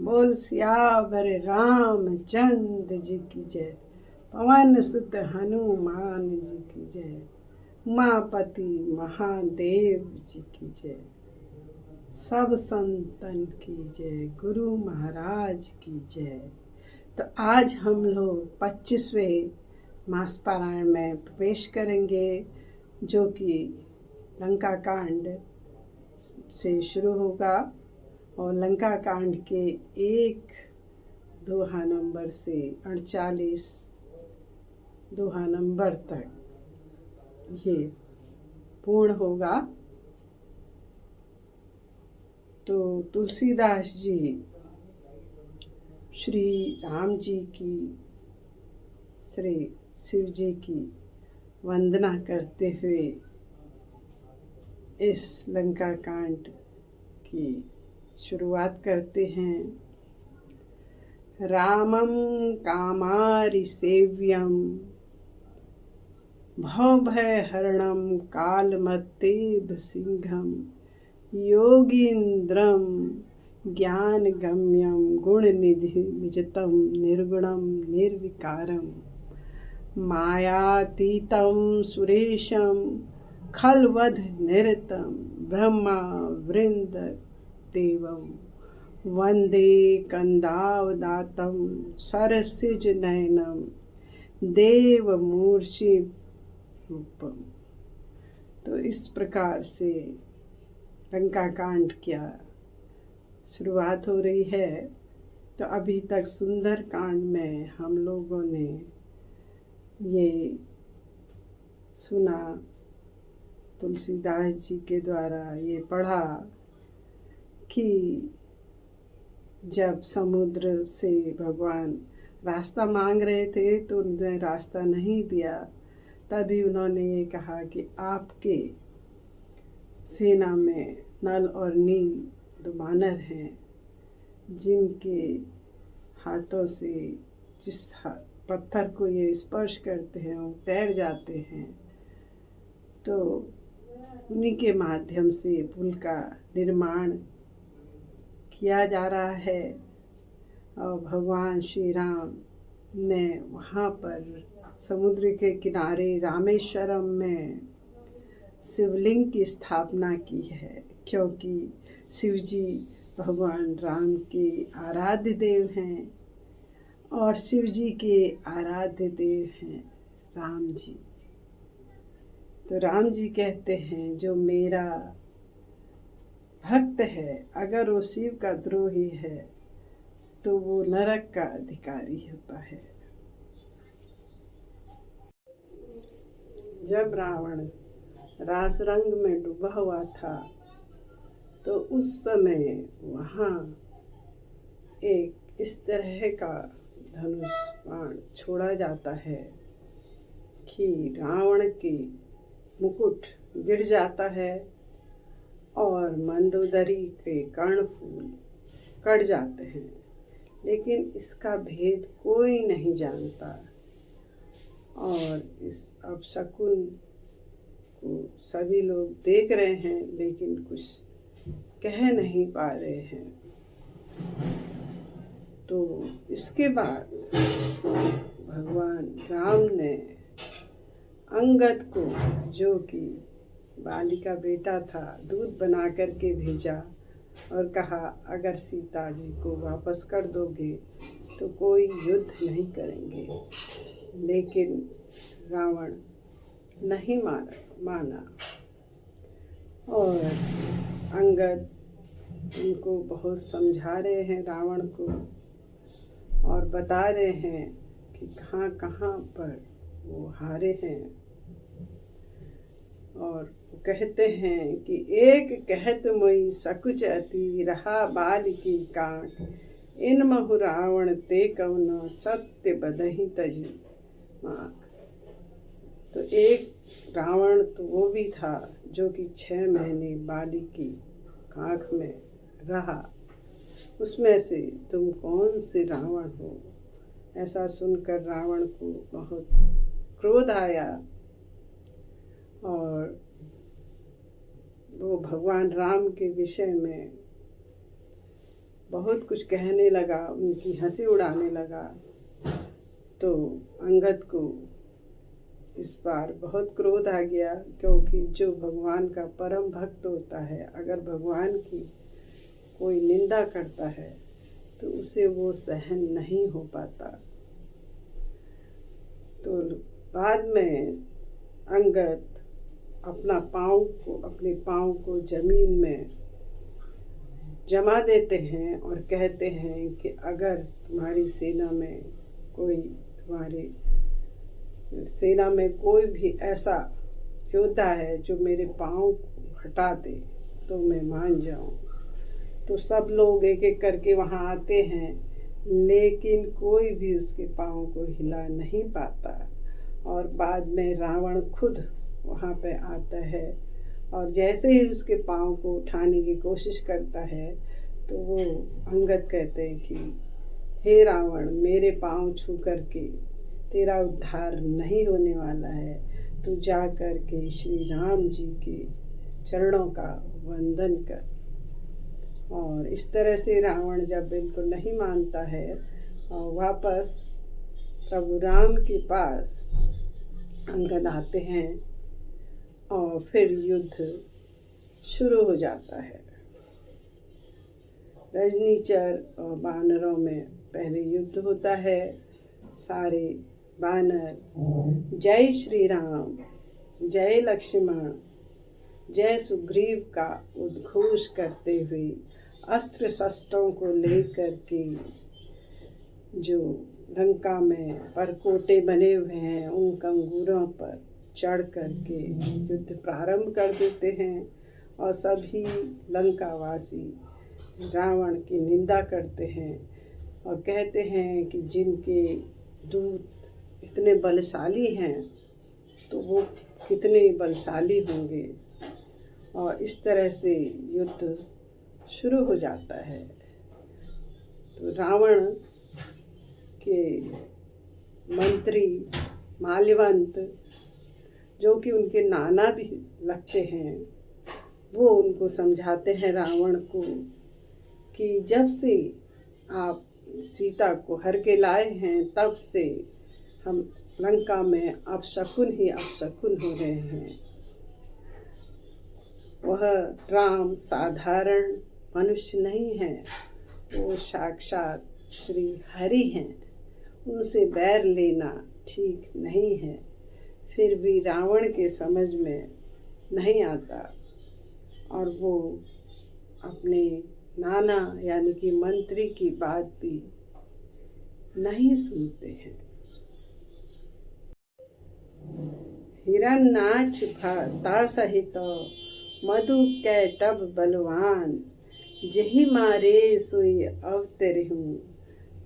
बोल सियावर रामचंद्र जी की जय। पवन सुत हनुमान जी की जय। उमापति महादेव जी की जय। सब संतन की जय। गुरु महाराज की जय। तो आज हम लोग 25वें मास पारायण में प्रवेश करेंगे, जो कि लंका कांड से शुरू होगा और लंका कांड के 1 दोहा नंबर से 48 दोहा नंबर तक ये पूर्ण होगा। तो तुलसीदास जी श्री राम जी की, श्री शिव जी की वंदना करते हुए इस लंका कांड की शुरुआत करते हैं। रामं कामारि सेव्यं भवभयहरणं कालमत्तेभ सिंहं योगीन्द्रं ज्ञानगम्यं गुणनिधिमिजतं निर्गुणं निर्विकारं मायातीतं सुरेशं खलवध निरतं ब्रह्मा वृंद देवं वंदे कंदावदातं सरसिज नयनं देवमूर्षि रूपम। तो इस प्रकार से लंका कांड की शुरुआत हो रही है। तो अभी तक सुंदर कांड में हम लोगों ने ये सुना, तुलसीदास जी के द्वारा ये पढ़ा कि जब समुद्र से भगवान रास्ता मांग रहे थे तो उन्होंने रास्ता नहीं दिया। तभी उन्होंने ये कहा कि आपके सेना में नल और नील 2 बानर हैं, जिनके हाथों से जिस पत्थर को ये स्पर्श करते हैं वो तैर जाते हैं। तो उन्हीं के माध्यम से पुल का निर्माण किया जा रहा है। और भगवान श्री राम ने वहाँ पर समुद्र के किनारे रामेश्वरम में शिवलिंग की स्थापना की है, क्योंकि शिव जी भगवान राम के आराध्य देव हैं और शिव जी के आराध्य देव हैं राम जी। तो राम जी कहते हैं, जो मेरा भक्त है, अगर वो शिव का द्रोही है तो वो नरक का अधिकारी होता है। जब रावण रास रंग में डूबा हुआ था तो उस समय वहाँ एक इस तरह का धनुष बाण छोड़ा जाता है कि रावण की मुकुट गिर जाता है और मंदोदरी के कर्णफूल कट जाते हैं, लेकिन इसका भेद कोई नहीं जानता। और इस अपशकुन को सभी लोग देख रहे हैं, लेकिन कुछ कह नहीं पा रहे हैं। तो इसके बाद भगवान राम ने अंगद को, जो कि बाली का बेटा था, दूध बना करके भेजा और कहा, अगर सीता जी को वापस कर दोगे तो कोई युद्ध नहीं करेंगे। लेकिन रावण नहीं माना और अंगद उनको बहुत समझा रहे हैं रावण को, और बता रहे हैं कि कहाँ कहाँ पर वो हारे हैं। और वो कहते हैं कि एक कहत मोई सकुच अति रहा बाल की काट, इन महु रावण ते कवनो सत्य बदही तजी माक। तो एक रावण तो वो भी था जो कि 6 महीने बाली की काख में रहा। उसमें से तुम कौन से रावण हो? ऐसा सुनकर रावण को बहुत क्रोध आया और वो भगवान राम के विषय में बहुत कुछ कहने लगा, उनकी हंसी उड़ाने लगा। तो अंगद को इस बार बहुत क्रोध आ गया, क्योंकि जो भगवान का परम भक्त होता है, अगर भगवान की कोई निंदा करता है तो उसे वो सहन नहीं हो पाता। तो बाद में अंगद अपने पाँव को जमीन में जमा देते हैं और कहते हैं कि अगर तुम्हारी सेना में कोई भी ऐसा योद्धा है जो मेरे पाँव को हटा दे तो मैं मान जाऊं। तो सब लोग एक एक करके वहाँ आते हैं, लेकिन कोई भी उसके पाँव को हिला नहीं पाता। और बाद में रावण खुद वहाँ पे आता है, और जैसे ही उसके पाँव को उठाने की कोशिश करता है तो वो अंगद कहते हैं कि हे रावण, मेरे पाँव छू करके तेरा उद्धार नहीं होने वाला है, तू जा कर के श्री राम जी के चरणों का वंदन कर। और इस तरह से रावण जब बिल्कुल नहीं मानता है और वापस प्रभु राम के पास अंगद आते हैं और फिर युद्ध शुरू हो जाता है। रजनीचर और बानरों में पहले युद्ध होता है। सारे बानर जय श्री राम, जय लक्ष्मण, जय सुग्रीव का उद्घोष करते हुए अस्त्र शस्त्रों को लेकर के जो लंका में परकोटे बने हुए हैं उन कंगूरों पर चढ़ करके युद्ध प्रारंभ कर देते हैं। और सभी लंकावासी रावण की निंदा करते हैं और कहते हैं कि जिनके दूत इतने बलशाली हैं तो वो कितने बलशाली होंगे। और इस तरह से युद्ध शुरू हो जाता है। तो रावण के मंत्री माल्यवंत, जो कि उनके नाना भी लगते हैं, वो उनको समझाते हैं रावण को कि जब से आप सीता को हर के लाए हैं तब से हम लंका में अपशकुन ही अपशकुन हो रहे हैं। वह राम साधारण मनुष्य नहीं है, वो साक्षात श्री हरि हैं, उनसे बैर लेना ठीक नहीं है। फिर भी रावण के समझ में नहीं आता और वो अपने नाना यानी कि मंत्री की बात भी नहीं सुनते हैं। हिरण्याक्ष भ्राता सहित मधु कैटभ बलवान, जहि मारे सोई अवतरहूँ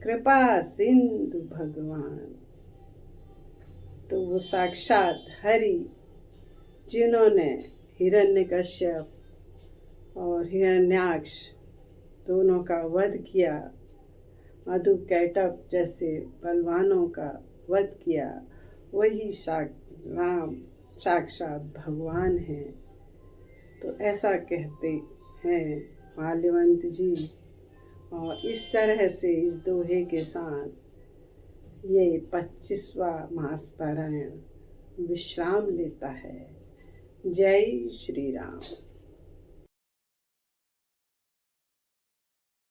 कृपा सिंधु भगवान। तो वो साक्षात हरि जिन्होंने हिरण्यकश्यप और हिरण्याक्ष दोनों का वध किया, मधु कैटभ जैसे बलवानों का वध किया, वही राम साक्षात भगवान हैं। तो ऐसा कहते हैं माल्यवंत जी। और इस तरह से इस दोहे के साथ ये 25वां मास पारायण विश्राम लेता है। जय श्री राम।